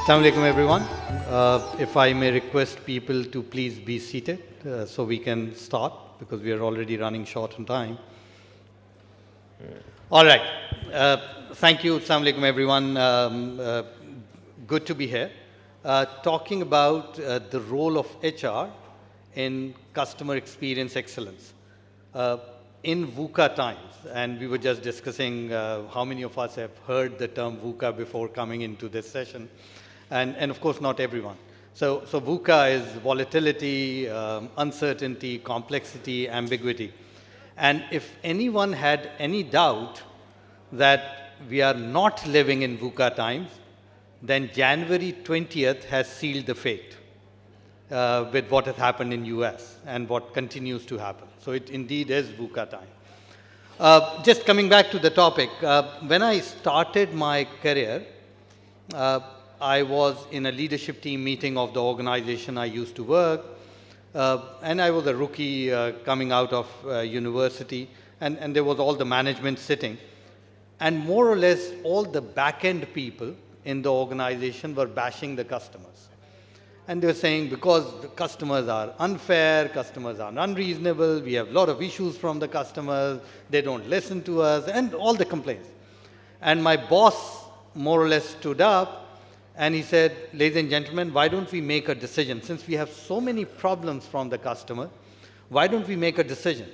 Assalamu alaikum everyone. If I may request people to please be seated so we can start because we are already running short on time. All right. Thank you. Assalamu alaikum everyone. Good to be here. Talking about the role of HR in customer experience excellence. In VUCA times, and we were just discussing how many of us have heard the term VUCA before coming into this session. And of course, not everyone. So VUCA is volatility, uncertainty, complexity, ambiguity. And if anyone had any doubt that we are not living in VUCA times, then January 20th has sealed the fate with what has happened in US and what continues to happen. So it indeed is VUCA time. Just coming back to the topic, when I started my career, I was in a leadership team meeting of the organization I used to work, and I was a rookie coming out of university, and there was all the management sitting, and more or less all the back-end people in the organization were bashing the customers. And they were saying, because the customers are unfair, customers are unreasonable, we have a lot of issues from the customers, they don't listen to us, and all the complaints. And my boss more or less stood up, and he said, ladies and gentlemen, why don't we make a decision? Since we have so many problems from the customer, why don't we make a decision?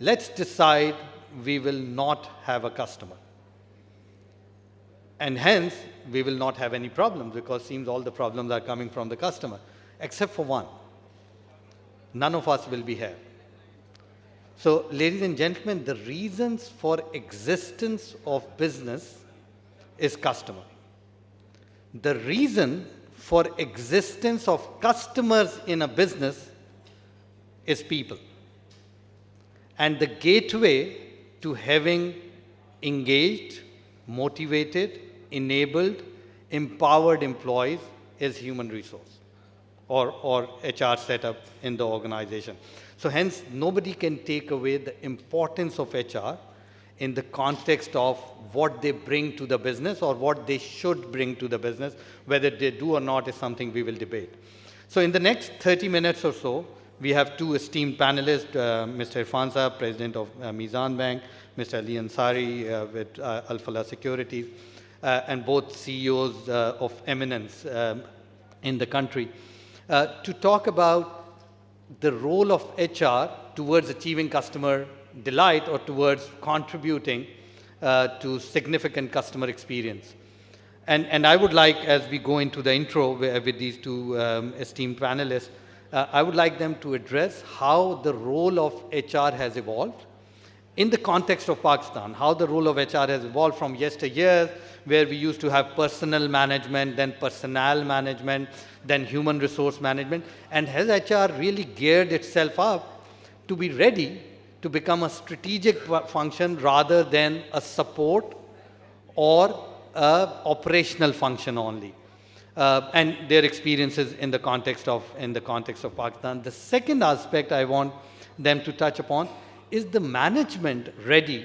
Let's decide we will not have a customer. And hence, we will not have any problems because it seems all the problems are coming from the customer, except for one. None of us will be here. So, ladies and gentlemen, the reasons for existence of business is customer. The reason for existence of customers in a business is people. And the gateway to having engaged, motivated, enabled, empowered employees is human resource or HR setup in the organization. So hence, nobody can take away the importance of HR in the context of what they bring to the business or what they should bring to the business. Whether they do or not is something we will debate. So in the next 30 minutes or so, we have two esteemed panelists, Mr. Irfan, President of Meezan Bank, Mr. Ali Ansari with Alfalah Securities, and both CEOs of eminence in the country, to talk about the role of HR towards achieving customer delight or towards contributing to significant customer experience. And I would like, as we go into the intro with these two esteemed panelists, I would like them to address how the role of HR has evolved in the context of Pakistan, how the role of HR has evolved from yesteryear, where we used to have personnel management, then personnel management, then human resource management, and has HR really geared itself up to be ready to become a strategic function rather than a support or a operational function only, and their experiences in the context of Pakistan. The second aspect I want them to touch upon is the management ready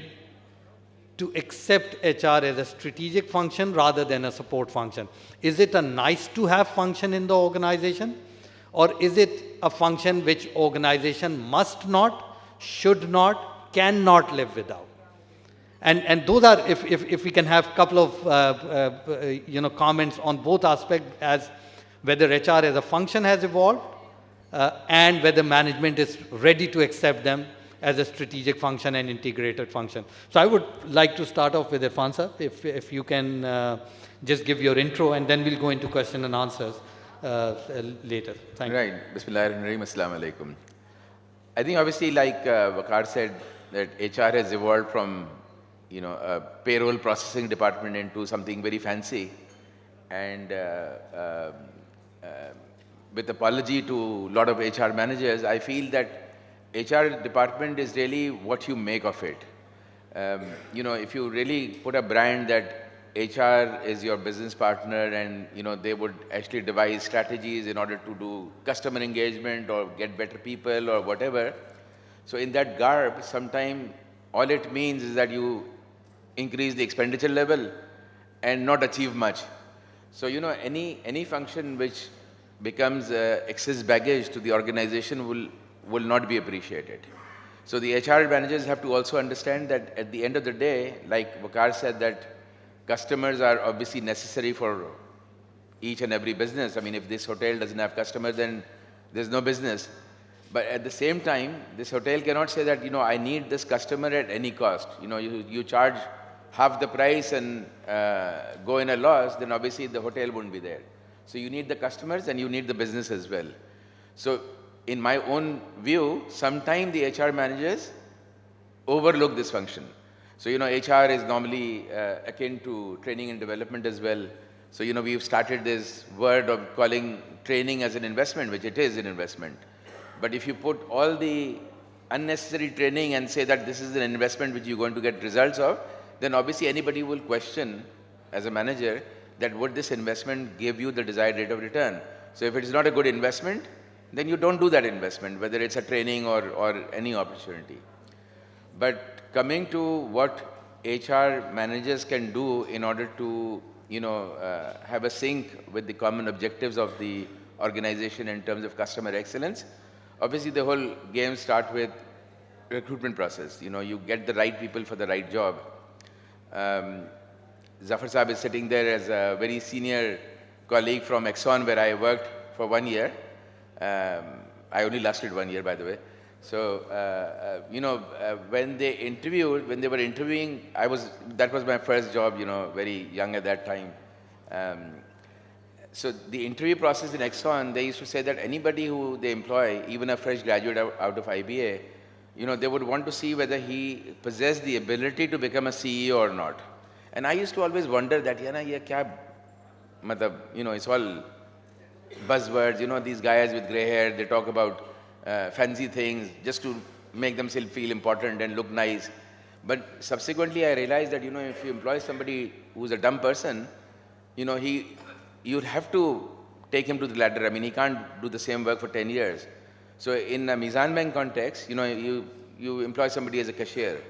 to accept HR as a strategic function rather than a support function? Is it a nice to have function in the organization, or is it a function which organization must not, should not, cannot live without? And those are, if we can have a couple of comments on both aspects, as whether HR as a function has evolved and whether management is ready to accept them as a strategic function and integrated function. So I would like to start off with Irfan sir, if you can just give your intro, and then we'll go into question and answers later. Thank you. Right. Bismillahirrahmanirrahim. Assalamu alaikum. I think obviously, like Veqar said, that HR has evolved from a payroll processing department into something very fancy, and with apology to a lot of HR managers, I feel that HR department is really what you make of it. If you really put a brand that HR is your business partner, and they would actually devise strategies in order to do customer engagement or get better people or whatever. So in that garb, sometimes all it means is that you increase the expenditure level and not achieve much. So, you know, any function which becomes excess baggage to the organization will not be appreciated. So the HR managers have to also understand that at the end of the day, like Veqar said, that customers are obviously necessary for each and every business. I mean, if this hotel doesn't have customers, then there's no business. But at the same time, this hotel cannot say that, you know, I need this customer at any cost. You know, you charge half the price and go in a loss, then obviously the hotel won't be there. So you need the customers and you need the business as well. So in my own view, sometimes the HR managers overlook this function. So, you know, HR is normally akin to training and development as well. So, you know, we've started this word of calling training as an investment, which it is an investment. But if you put all the unnecessary training and say that this is an investment which you're going to get results of, then obviously anybody will question as a manager that would this investment give you the desired rate of return. So if it is not a good investment, then you don't do that investment, whether it's a training or any opportunity. But coming to what HR managers can do in order to, you know, have a sync with the common objectives of the organization in terms of customer excellence, obviously the whole game starts with recruitment process. You know, you get the right people for the right job. Jaffer Saab is sitting there as a very senior colleague from Exxon, where I worked for 1 year. I only lasted 1 year, by the way. So, you know, when they were interviewing, that was my first job, you know, very young at that time. So the interview process in Exxon, they used to say that anybody who they employ, even a fresh graduate out of IBA, you know, they would want to see whether he possessed the ability to become a CEO or not. And I used to always wonder that, you know, it's all buzzwords, you know, these guys with gray hair, they talk about fancy things just to make themselves feel important and look nice. But subsequently I realized that, you know, if you employ somebody who's a dumb person, you know, you'd have to take him to the ladder. I mean, he can't do the same work for 10 years. So in a Meezan Bank context, you know, you employ somebody as a cashier.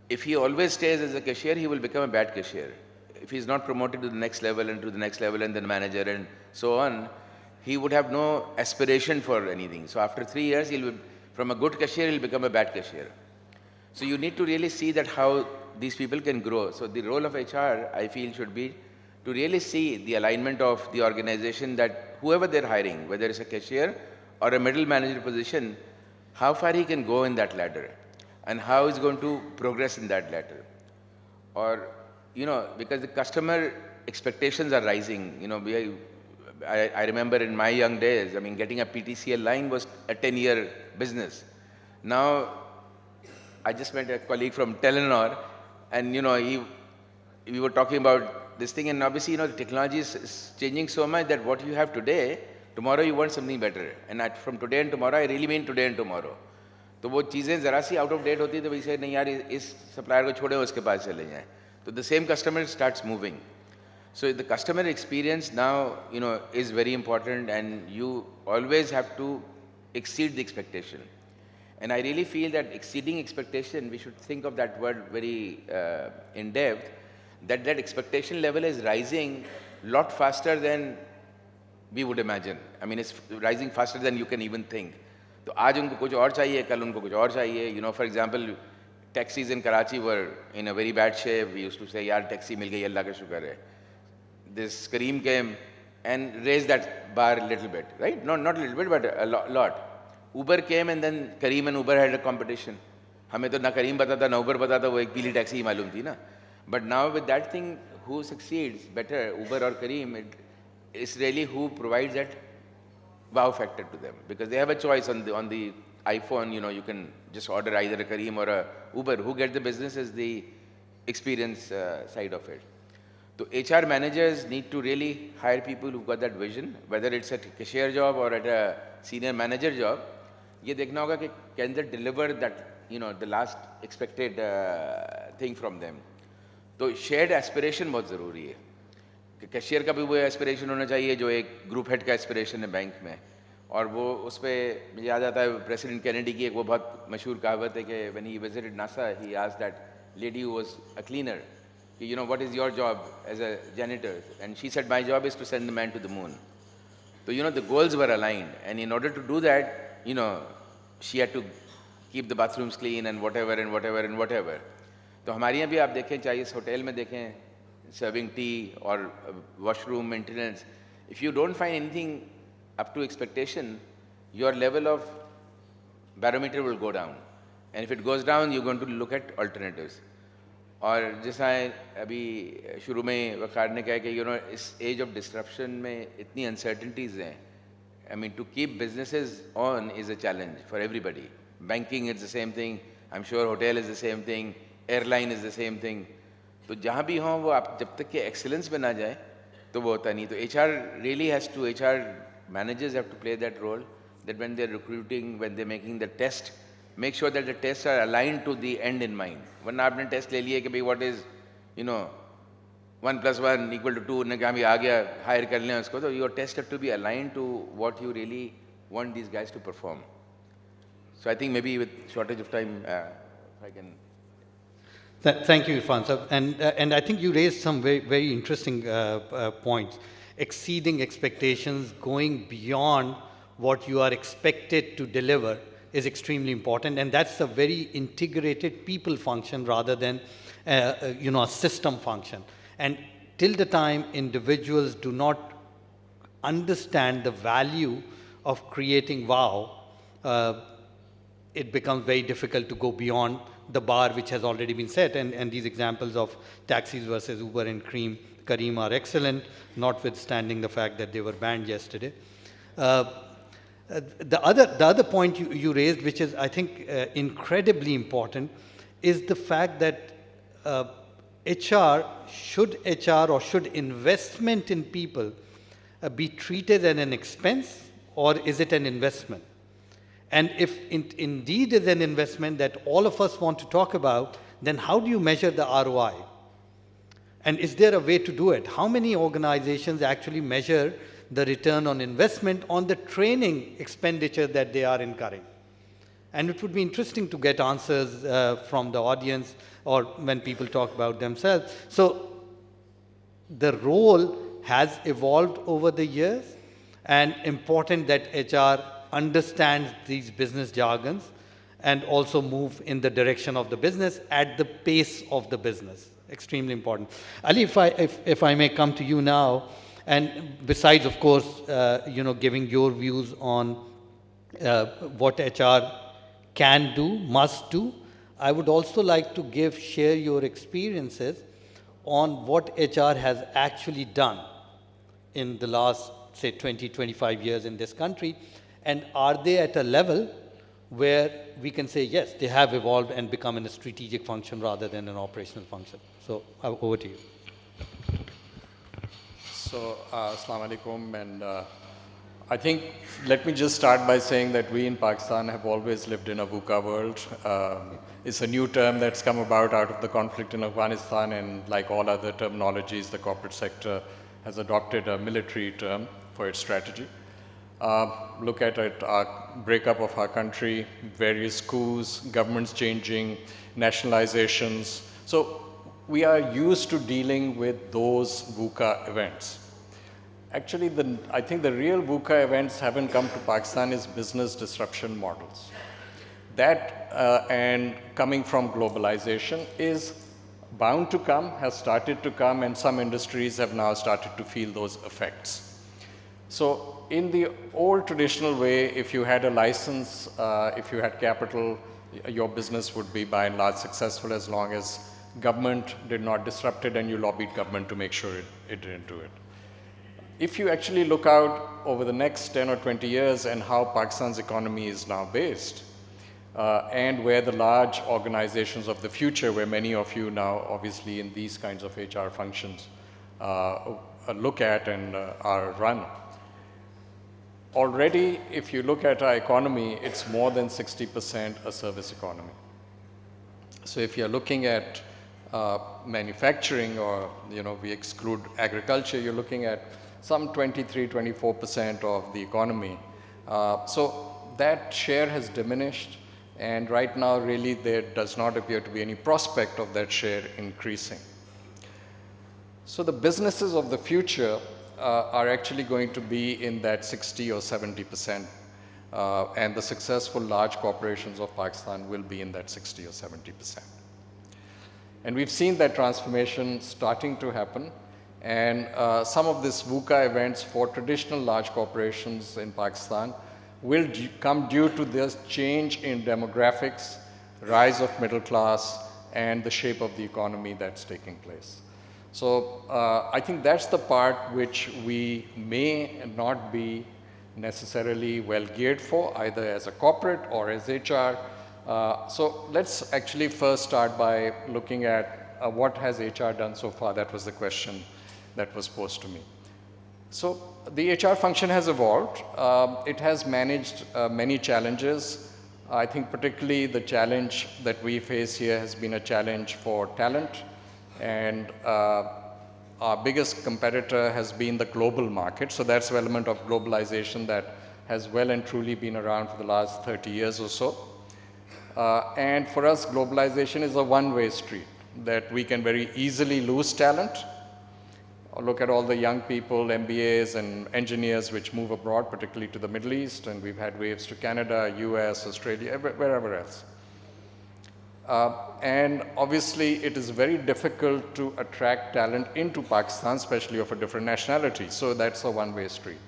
If he always stays as a cashier, he will become a bad cashier. If he's not promoted to the next level and to the next level and then manager and so on, he would have no aspiration for anything. So after 3 years, from a good cashier, he'll become a bad cashier. So you need to really see that how these people can grow. So the role of HR, I feel, should be to really see the alignment of the organization, that whoever they're hiring, whether it's a cashier or a middle manager position, how far he can go in that ladder and how he's going to progress in that ladder. Or, you know, because the customer expectations are rising. You know, I remember in my young days, I mean, getting a PTCL line was a 10-year business. Now, I just met a colleague from Telenor, and, you know, we were talking about this thing, and obviously, you know, the technology is changing so much that what you have today, tomorrow you want something better. And from today and tomorrow, I really mean today and tomorrow. तो वो चीज़ें ज़रा सी out of date होती है तो वैसे नहीं यार इस सप्लायर को छोड़े उसके पास चले जाएं तो the same customer starts moving. So the customer experience now, you know, is very important, and you always have to exceed the expectation. And I really feel that exceeding expectation, we should think of that word very in depth, that expectation level is rising a lot faster than we would imagine. I mean, it's rising faster than you can even think. तो आज उनको कुछ और चाहिए, कल उनको कुछ और चाहिए. You know, for example, taxis in Karachi were in a very bad shape. We used to say, यार taxi मिल गई, अल्लाह का शुक्र है. This Kareem came and raised that bar a little bit, right? Not a little bit, but a lot. Uber came, and then Kareem and Uber had a competition. हमें तो ना Kareem पता था, ना Uber पता था, वो एक पीली taxi ही मालूम थी ना. But now with that thing, who succeeds better, Uber or Kareem? It's really who provides that wow factor to them, because they have a choice on the iPhone. You know, you can just order either a Kareem or a Uber. Who gets the business is the experience side of it. So HR managers need to really hire people who've got that vision, whether it's at a cashier job or at a senior manager job. ये देखना होगा कि can they deliver that, you know, the last expected thing from them. तो shared aspiration बहुत ज़रूरी है. Cashier का भी वो एस्पिरेशन होना चाहिए जो एक ग्रुप हेड का एस्पिरेशन है बैंक में, और वो उस पर मुझे याद आता है प्रेसिडेंट कैनेडी की एक वो बहुत मशहूर कहावत है कि when he visited NASA he asked that lady who was a cleaner, you know, what is your job as a janitor? And she said, my job is to send the man to the moon. So, you know, the goals were aligned. And in order to do that, you know, she had to keep the bathrooms clean and whatever and whatever and whatever. तो हमारे यहाँ भी आप देखें, चाहे इस hotel में देखें, serving tea or washroom maintenance, if you don't find anything up to expectation, your level of barometer will go down. And if it goes down, you're going to look at alternatives. और जैसा अभी शुरू में वकार ने कहा कि you know, इस age of disruption में इतनी uncertainties हैं. I mean, to keep businesses on is a challenge for everybody. Banking is the same thing. I'm sure hotel is the same thing. Airline is the same thing. तो जहाँ भी हों वो आप जब तक कि excellence में ना जाए तो वो होता नहीं. तो HR really has to, HR managers have to play that role, that when they're recruiting, when they're making the test, make sure that the tests are aligned to the end in mind. वरना आपने test ले लिया कि भाई what is, you know, 1 + 1 = 2, ने कहा भी आ गया, hire कर लें उसको, तो your tests have to be aligned to what you really want these guys to perform. So I think maybe with shortage of time, if I can. Thank you, Irfan sir. And I think you raised some very, very interesting points. Exceeding expectations, going beyond what you are expected to deliver is extremely important, and that's a very integrated people function rather than you know, a system function. And till the time individuals do not understand the value of creating wow, it becomes very difficult to go beyond the bar which has already been set. And these examples of taxis versus Uber and Careem are excellent, notwithstanding the fact that they were banned yesterday. The other point you raised, which is I think incredibly important, is the fact that should investment in people be treated as an expense, or is it an investment? And if indeed is an investment that all of us want to talk about, then how do you measure the ROI? And is there a way to do it? How many organizations actually measure the return on investment on the training expenditure that they are incurring? And it would be interesting to get answers from the audience or when people talk about themselves. So the role has evolved over the years, and important that HR understands these business jargons and also move in the direction of the business at the pace of the business. Extremely important. Ali, if I may come to you now, and besides, of course, you know, giving your views on what HR can do, must do, I would also like to share your experiences on what HR has actually done in the last, say, 20, 25 years in this country. And are they at a level where we can say, yes, they have evolved and become a strategic function rather than an operational function? So over to you. So, Assalamu alaikum, and I think, let me just start by saying that we in Pakistan have always lived in a VUCA world. It's a new term that's come about out of the conflict in Afghanistan, and like all other terminologies, the corporate sector has adopted a military term for its strategy. Look at it, our breakup of our country, various coups, governments changing, nationalizations. So we are used to dealing with those VUCA events. Actually, I think the real VUCA events haven't come to Pakistan is business disruption models. That and coming from globalization is bound to come, has started to come, and some industries have now started to feel those effects. So in the old traditional way, if you had a license, if you had capital, your business would be by and large successful as long as government did not disrupt it and you lobbied government to make sure it didn't do it. If you actually look out over the next 10 or 20 years and how Pakistan's economy is now based, and where the large organizations of the future, where many of you now obviously in these kinds of HR functions look at and are run. Already, if you look at our economy, it's more than 60% a service economy. So if you're looking at manufacturing, or we exclude agriculture, you're looking at some 23, 24% of the economy. So that share has diminished, and right now really there does not appear to be any prospect of that share increasing. So the businesses of the future are actually going to be in that 60 or 70%, and the successful large corporations of Pakistan will be in that 60 or 70%. And we've seen that transformation starting to happen, and some of these VUCA events for traditional large corporations in Pakistan will come due to this change in demographics, rise of middle class, and the shape of the economy that's taking place. So I think that's the part which we may not be necessarily well geared for, either as a corporate or as HR. So let's actually first start by looking at what has HR done so far. That was the question that was posed to me. So the HR function has evolved. It has managed many challenges. I think particularly the challenge that we face here has been a challenge for talent. And our biggest competitor has been the global market. So that's an element of globalization that has well and truly been around for the last 30 years or so. And for us, globalization is a one-way street, that we can very easily lose talent. Look at all the young people, MBAs and engineers which move abroad, particularly to the Middle East, and we've had waves to Canada, US, Australia, wherever else. And obviously, it is very difficult to attract talent into Pakistan, especially of a different nationality. So that's a one-way street.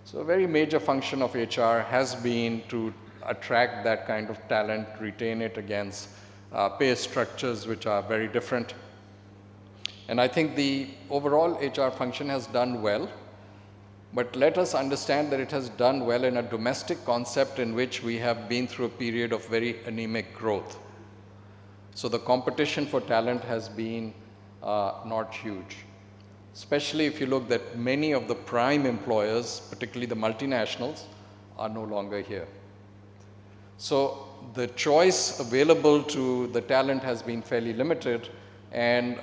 So a very major function of HR has been to attract that kind of talent, retain it against pay structures which are very different. And I think the overall HR function has done well, but let us understand that it has done well in a domestic concept in which we have been through a period of very anemic growth. So the competition for talent has been not huge, especially if you look that many of the prime employers, particularly the multinationals, are no longer here. So the choice available to the talent has been fairly limited, and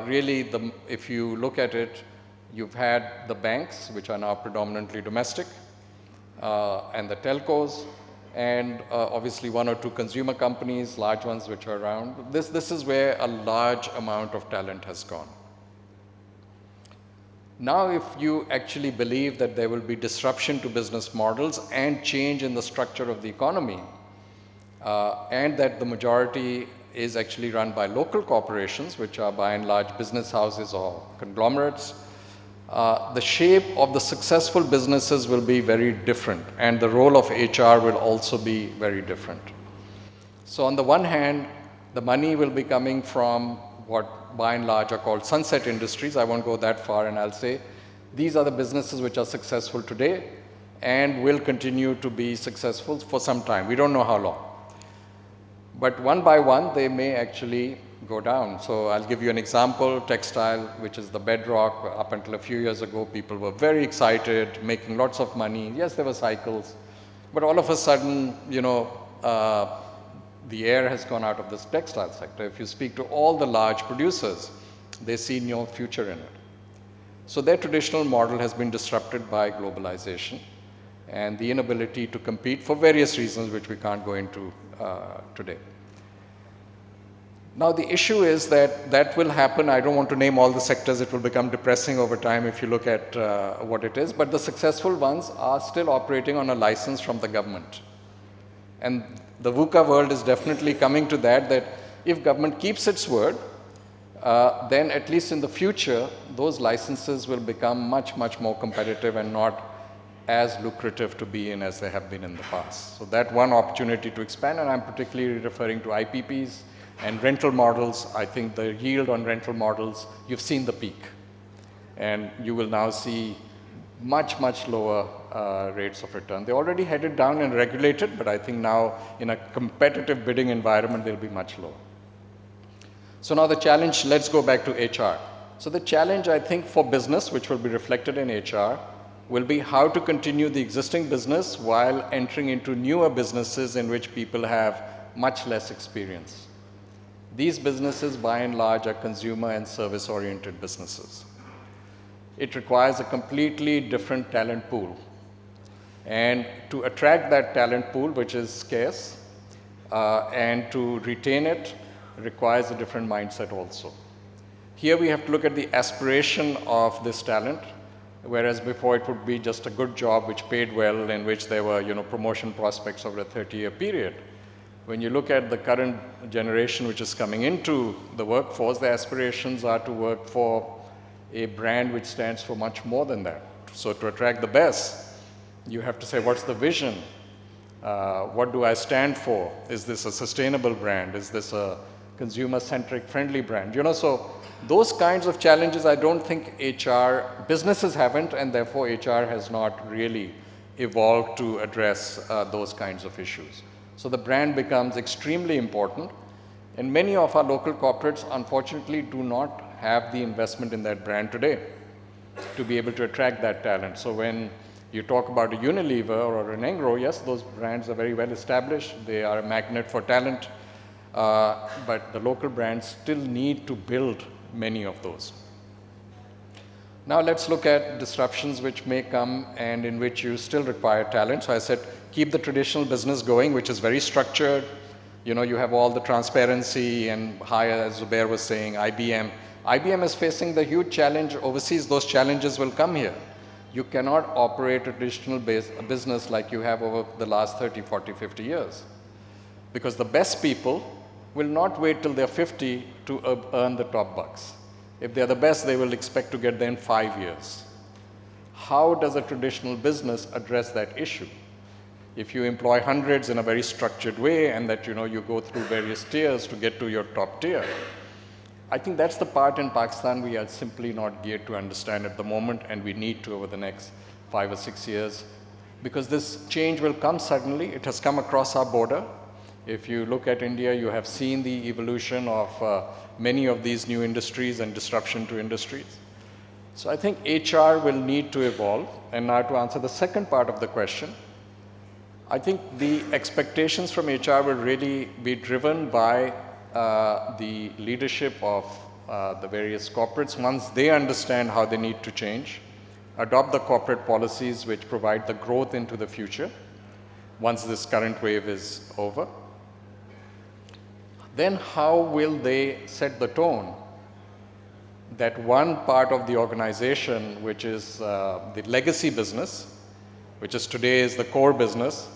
really, if you look at it, you've had the banks, which are now predominantly domestic, and the telcos, and obviously one or two consumer companies, large ones which are around. This is where a large amount of talent has gone. Now, if you actually believe that there will be disruption to business models and change in the structure of the economy, and that the majority is actually run by local corporations, which are by and large business houses or conglomerates, the shape of the successful businesses will be very different, and the role of HR will also be very different. So on the one hand, the money will be coming from what by and large are called sunset industries. I won't go that far, and I'll say these are the businesses which are successful today and will continue to be successful for some time. We don't know how long. But one by one, they may actually go down. So I'll give you an example, textile, which is the bedrock. Up until a few years ago, people were very excited, making lots of money. Yes, there were cycles, but all of a sudden, the air has gone out of this textile sector. If you speak to all the large producers, they see no future in it. So their traditional model has been disrupted by globalization and the inability to compete for various reasons, which we can't go into today. Now, the issue is that will happen. I don't want to name all the sectors. It will become depressing over time if you look at what it is. But the successful ones are still operating on a license from the government. And the VUCA world is definitely coming to that if government keeps its word, then at least in the future, those licenses will become much, much more competitive and not as lucrative to be in as they have been in the past. So that one opportunity to expand, and I'm particularly referring to IPPs and rental models. I think the yield on rental models, you've seen the peak. And you will now see much, much lower rates of return. They already headed down and regulated, but I think now in a competitive bidding environment, they'll be much lower. So now the challenge, let's go back to HR. So the challenge, I think, for business, which will be reflected in HR, will be how to continue the existing business while entering into newer businesses in which people have much less experience. These businesses, by and large, are consumer and service-oriented businesses. It requires a completely different talent pool. And to attract that talent pool, which is scarce, and to retain it, requires a different mindset also. Here we have to look at the aspiration of this talent, whereas before it would be just a good job which paid well, in which there were promotion prospects over a 30-year period. When you look at the current generation which is coming into the workforce, the aspirations are to work for a brand which stands for much more than that. So to attract the best, you have to say, what's the vision? What do I stand for? Is this a sustainable brand? Is this a consumer-centric, friendly brand? So those kinds of challenges, I don't think businesses haven't, and therefore HR has not really evolved to address those kinds of issues. So the brand becomes extremely important, and many of our local corporates, unfortunately, do not have the investment in that brand today to be able to attract that talent. So when you talk about a Unilever or an Engro, yes, those brands are very well established. They are a magnet for talent, but the local brands still need to build many of those. Now let's look at disruptions which may come and in which you still require talent. So I said, keep the traditional business going, which is very structured. You have all the transparency and hire, as Zubair was saying, IBM. IBM is facing the huge challenge overseas. Those challenges will come here. You cannot operate a traditional business like you have over the last 30, 40, 50 years. Because the best people will not wait till they're 50 to earn the top bucks. If they're the best, they will expect to get there in 5 years. How does a traditional business address that issue? If you employ hundreds in a very structured way and that you go through various tiers to get to your top tier, I think that's the part in Pakistan we are simply not geared to understand at the moment, and we need to over the next 5 or 6 years, because this change will come suddenly. It has come across our border. If you look at India, you have seen the evolution of many of these new industries and disruption to industries. So I think HR will need to evolve. And now to answer the second part of the question, I think the expectations from HR will really be driven by the leadership of the various corporates. Once they understand how they need to change, adopt the corporate policies which provide the growth into the future, once this current wave is over, then how will they set the tone that one part of the organization, which is the legacy business, which is today is the core business,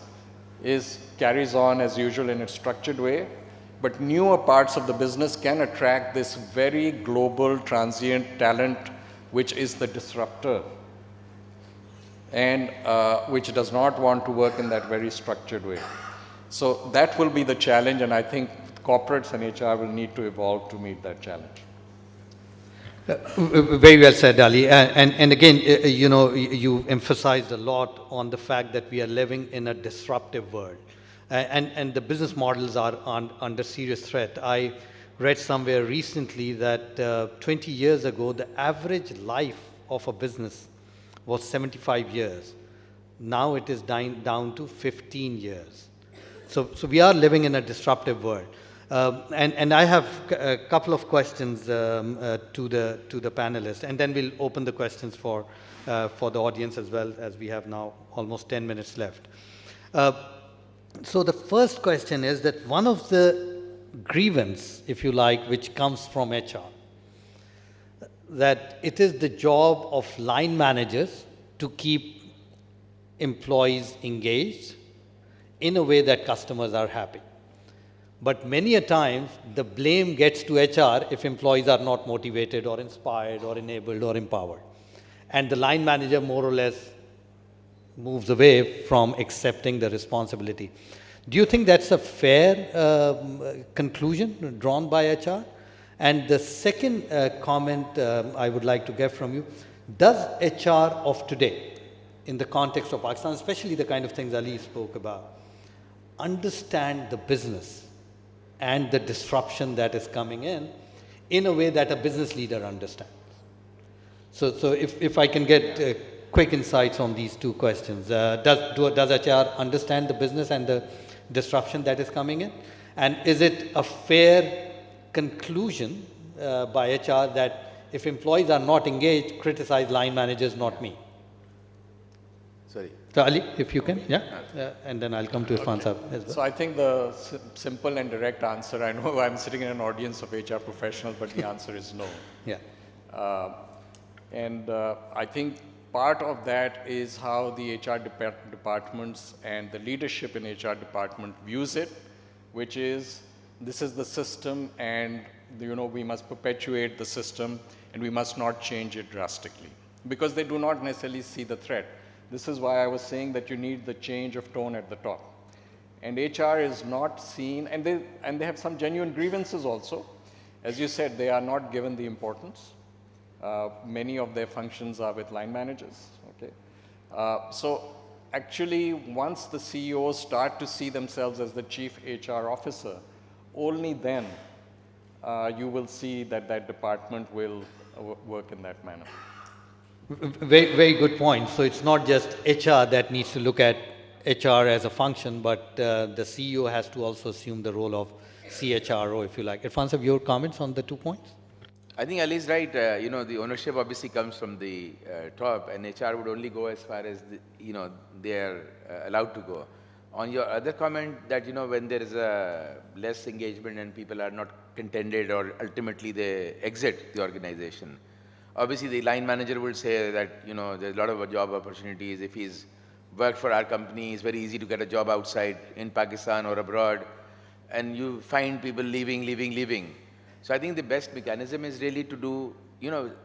carries on as usual in its structured way, but newer parts of the business can attract this very global transient talent, which is the disruptor, and which does not want to work in that very structured way. So that will be the challenge, and I think corporates and HR will need to evolve to meet that challenge. Very well said, Ali. And again, you emphasized a lot on the fact that we are living in a disruptive world. And the business models are under serious threat. I read somewhere recently that 20 years ago, the average life of a business was 75 years. Now it is down to 15 years. So we are living in a disruptive world. And I have a couple of questions to the panelists, and then we'll open the questions for the audience as well, as we have now almost 10 minutes left. So the first question is that one of the grievance, if you like, which comes from HR, that it is the job of line managers to keep employees engaged in a way that customers are happy. But many a times, the blame gets to HR if employees are not motivated or inspired or enabled or empowered. And the line manager more or less moves away from accepting the responsibility. Do you think that's a fair conclusion drawn by HR? And the second comment I would like to get from you, does HR of today, in the context of Pakistan, especially the kind of things Ali spoke about, understand the business and the disruption that is coming in a way that a business leader understands? So if I can get quick insights on these two questions. Does HR understand the business and the disruption that is coming in? And is it a fair conclusion by HR that if employees are not engaged, criticize line managers, not me? Sorry. So Ali, if you can, yeah, and then I'll come to Irfan Sahab as well. So I think the simple and direct answer, I know I'm sitting in an audience of HR professionals, but the answer is no. Yeah. I think part of that is how the HR departments and the leadership in HR department views it, which is this is the system and we must perpetuate the system and we must not change it drastically because they do not necessarily see the threat. This is why I was saying that you need the change of tone at the top. And HR is not seen, and they have some genuine grievances also. As you said, they are not given the importance. Many of their functions are with line managers, okay? So actually, once the CEOs start to see themselves as the chief HR officer, only then you will see that that department will work in that manner. Very, very good point. So it's not just HR that needs to look at HR as a function, but the CEO has to also assume the role of CHRO, if you like. Irfan Sahab, your comments on the 2 points? I think Ali is right. The ownership obviously comes from the top, and HR would only go as far as they are allowed to go. On your other comment that when there is a less engagement and people are not contented or ultimately they exit the organization, obviously the line manager will say that there's a lot of job opportunities. If he's worked for our company, it's very easy to get a job outside in Pakistan or abroad, and you find people leaving. So I think the best mechanism is really to do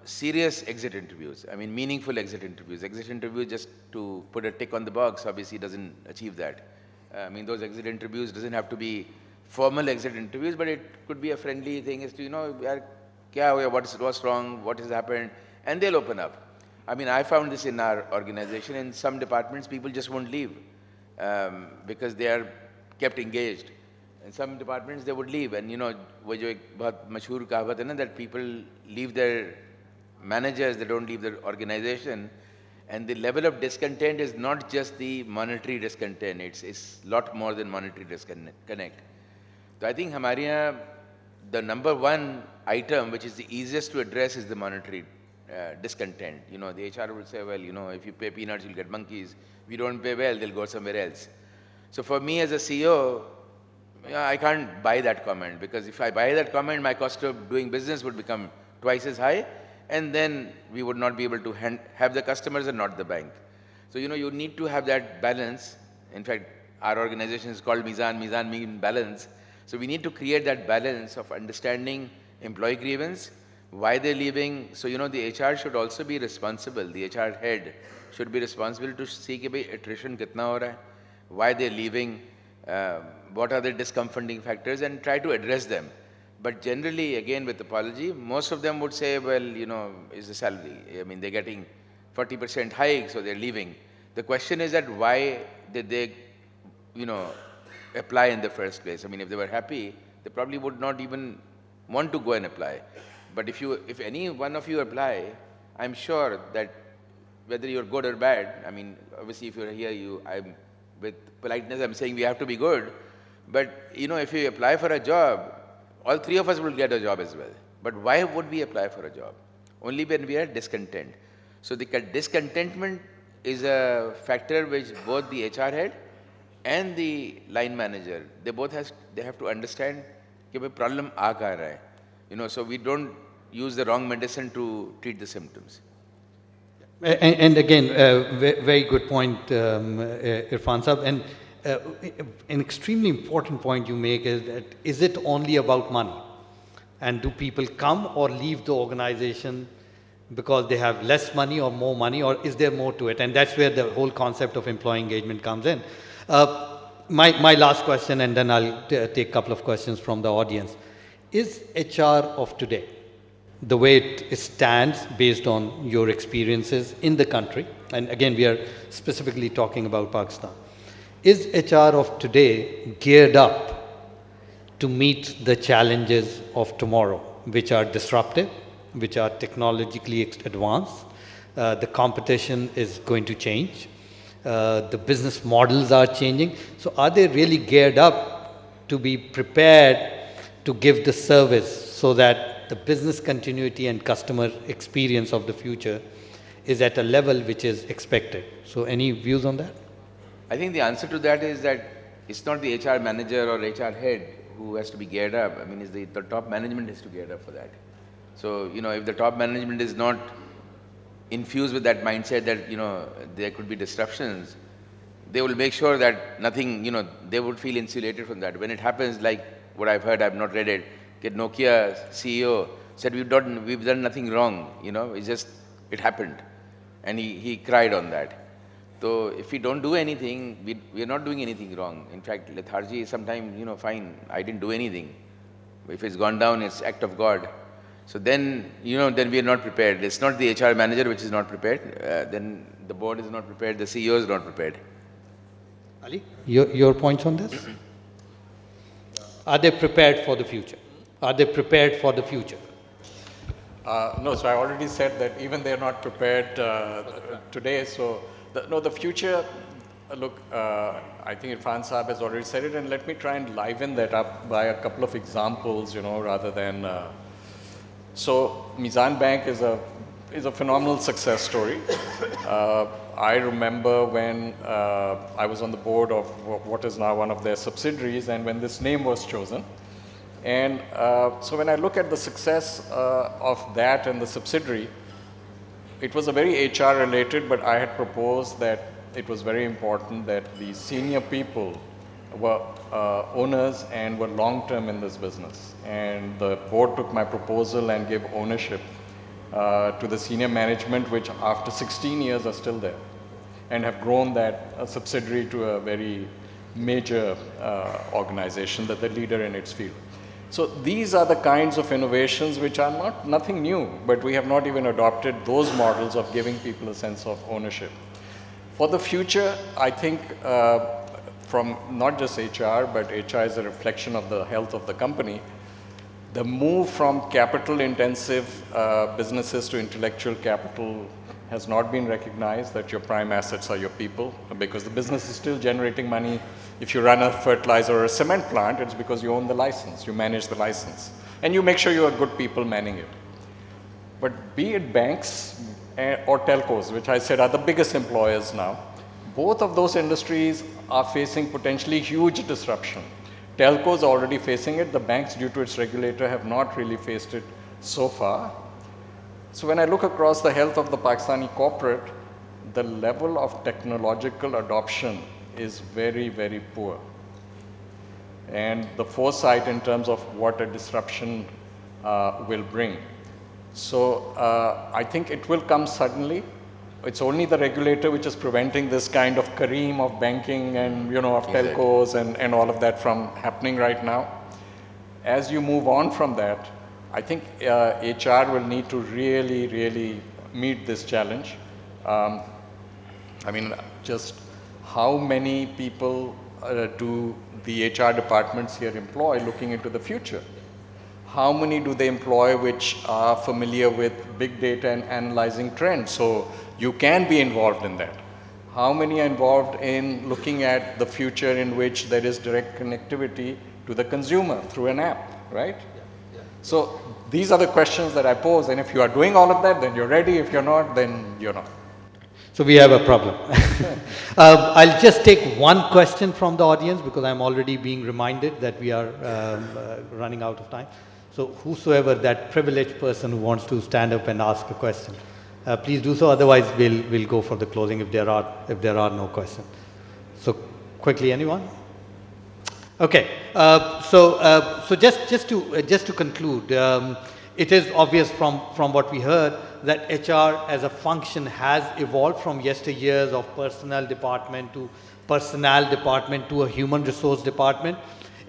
serious exit interviews. I mean meaningful exit interviews. Exit interviews just to put a tick on the box obviously doesn't achieve that. I mean those exit interviews doesn't have to be formal exit interviews, but it could be a friendly thing as to what's wrong, what has happened, and they'll open up. I mean, I found this in our organization. In some departments, people just won't leave because they are kept engaged. In some departments, they would leave. And वो जो एक बहुत मशहूर कहावत है ना, that people leave their managers, they don't leave their organization. And the level of discontent is not just the monetary discontent. It's a lot more than monetary disconnect. So I think हमारे यहाँ the number one item which is the easiest to address is the monetary discontent. The HR will say, well, if you pay peanuts, you'll get monkeys. If you don't pay well, they'll go somewhere else. So for me as a CEO, I can't buy that comment, because if I buy that comment, my cost of doing business would become twice as high, and then we would not be able to have the customers and not the bank. So, you need to have that balance. In fact, our organization is called Meezan. Meezan means balance. So we need to create that balance of understanding employee grievance, why they're leaving. So, the HR should also be responsible. The HR head should be responsible to see कि attrition कितना हो रहा है, why they're leaving, what are the discomforting factors, and try to address them. But generally, again, with apology, most of them would say, well, it's the salary. I mean, they're getting 40% hike, so they're leaving. The question is that why did they, apply in the first place? I mean, if they were happy, they probably would not even want to go and apply. But if any one of you apply, I'm sure that whether you're good or bad, I mean, obviously if you're here, with politeness, I'm saying we have to be good. But, if you apply for a job, all three of us will get a job as well. But why would we apply for a job? Only when we are discontent. So the discontentment is a factor which both the HR head and the line manager, they have to understand कि भाई problem आ कहाँ रहा है. So we don't use the wrong medicine to treat the symptoms. And again, very good point, Irfan Sahab. And an extremely important point you make is that, is it only about money? And do people come or leave the organization because they have less money or more money, or is there more to it? And that's where the whole concept of employee engagement comes in. My last question, and then I'll take a couple of questions from the audience. Is HR of today, the way it stands based on your experiences in the country, and again we are specifically talking about Pakistan, is HR of today geared up to meet the challenges of tomorrow, which are disruptive, which are technologically advanced? The competition is going to change. The business models are changing. So are they really geared up to be prepared to give the service so that the business continuity and customer experience of the future is at a level which is expected. So any views on that? I think the answer to that is that it's not the HR manager or HR head who has to be geared up. I mean, it's the top management has to gear up for that. So, if the top management is not infused with that mindset that, there could be disruptions, they will make sure that nothing, they would feel insulated from that. When it happens, like what I've heard, I've not read it, Nokia CEO said, we've done nothing wrong, it's just, it happened. And he cried on that. So if we don't do anything, we are not doing anything wrong. In fact, lethargy is sometimes, fine, I didn't do anything. If it's gone down, it's act of God. So then, then we are not prepared. It's not the HR manager which is not prepared. Then the board is not prepared. The CEO is not prepared. Ali, your points on this? Are they prepared for the future? Are they prepared for the future? No, so I already said that even they're not prepared today. So, the future, look, I think Irfan Saab has already said it, and let me try and liven that up by a couple of examples, rather than. So, Meezan Bank is a phenomenal success story. I remember when I was on the board of what is now one of their subsidiaries, and when this name was chosen. And so when I look at the success of that and the subsidiary, it was a very HR related, but I had proposed that it was very important that the senior people were owners and were long-term in this business. And the board took my proposal and gave ownership to the senior management, which after 16 years are still there and have grown that subsidiary to a very major organization, that the leader in its field. So these are the kinds of innovations which are nothing new, but we have not even adopted those models of giving people a sense of ownership. For the future, I think from not just HR, but HR is a reflection of the health of the company, the move from capital-intensive businesses to intellectual capital has not been recognized, that your prime assets are your people, because the business is still generating money. If you run a fertilizer or a cement plant, it's because you own the license, you manage the license, and you make sure you are good people manning it. But be it banks or telcos, which I said are the biggest employers now, both of those industries are facing potentially huge disruption. Telcos are already facing it. The banks, due to its regulator, have not really faced it so far. So when I look across the health of the Pakistani corporate, the level of technological adoption is very, very poor. And the foresight in terms of what a disruption will bring. So I think it will come suddenly. It's only the regulator which is preventing this kind of Kareem of banking and, of telcos and all of that from happening right now. As you move on from that, I think HR will need to really, really meet this challenge. I mean, just how many people do the HR departments here employ looking into the future? How many do they employ which are familiar with big data and analyzing trends? So you can be involved in that. How many are involved in looking at the future in which there is direct connectivity to the consumer through an app, right? So these are the questions that I pose, and if you are doing all of that, then you're ready. If you're not, then you're not. So we have a problem. I'll just take one question from the audience because I'm already being reminded that we are running out of time. So whosoever that privileged person who wants to stand up and ask a question, please do so. Otherwise, we'll go for the closing if there are no questions. So quickly, anyone? Okay. So just to conclude, it is obvious from what we heard that HR as a function has evolved from yesteryears of personnel department to a human resource department.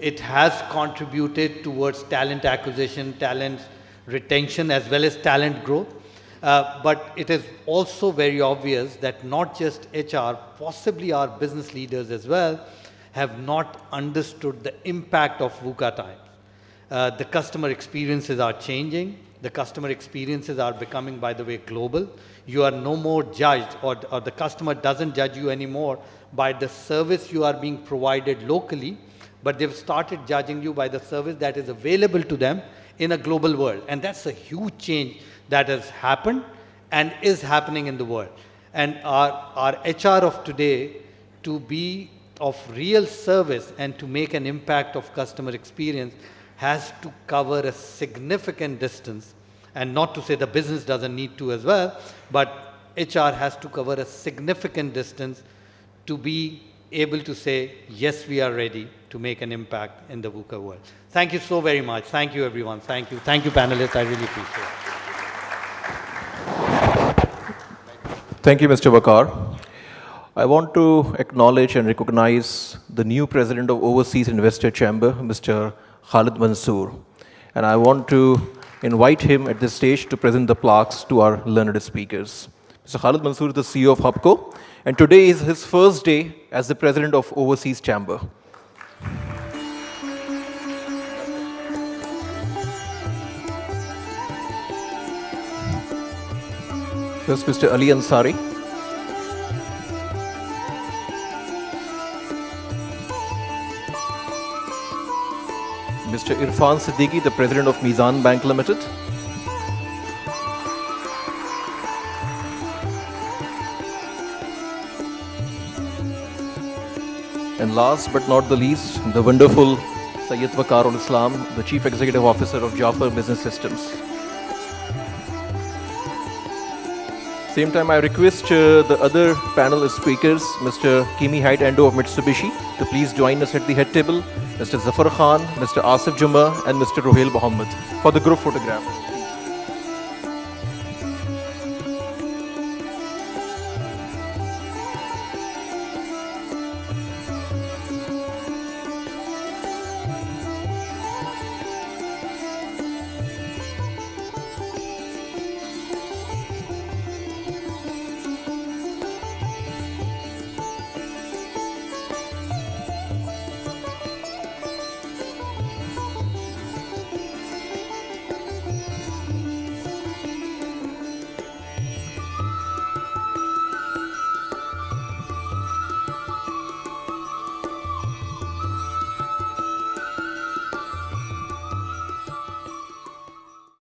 It has contributed towards talent acquisition, talent retention, as well as talent growth. But it is also very obvious that not just HR, possibly our business leaders as well, have not understood the impact of VUCA times. The customer experiences are changing. The customer experiences are becoming, by the way, global. You are no more judged, or the customer doesn't judge you anymore by the service you are being provided locally, but they've started judging you by the service that is available to them in a global world. And that's a huge change that has happened. and is happening in the world. And our HR of today, to be of real service and to make an impact of customer experience, has to cover a significant distance. And not to say the business doesn't need to as well, but HR has to cover a significant distance to be able to say, yes, we are ready to make an impact in the VUCA world. Thank you so very much. Thank you, everyone. Thank you. Thank you, panelists. I really appreciate it. Thank you, Mr. Veqar. I want to acknowledge and recognize the new president of Overseas Investor Chamber, Mr. Khalid Mansoor. And I want to invite him at this stage to present the plaques to our learned speakers. Mr. Khalid Mansoor is the CEO of HUBCO, and today is his first day as the president of Overseas Chamber. First, Mr. Ali Ansari. Mr. Irfan Siddiqui, the president of Meezan Bank Limited. And last but not the least, the wonderful Syed Veqar al-Islam, the Chief Executive Officer of Jaffer Business Systems. Same time, I request the other panel speakers, Mr. Kimi Hyde Endo of Mitsubishi, to please join us at the head table, Mr. Jaffer Khan, Mr. Asif Juma, and Mr. Rohel Mohammed for the group photograph.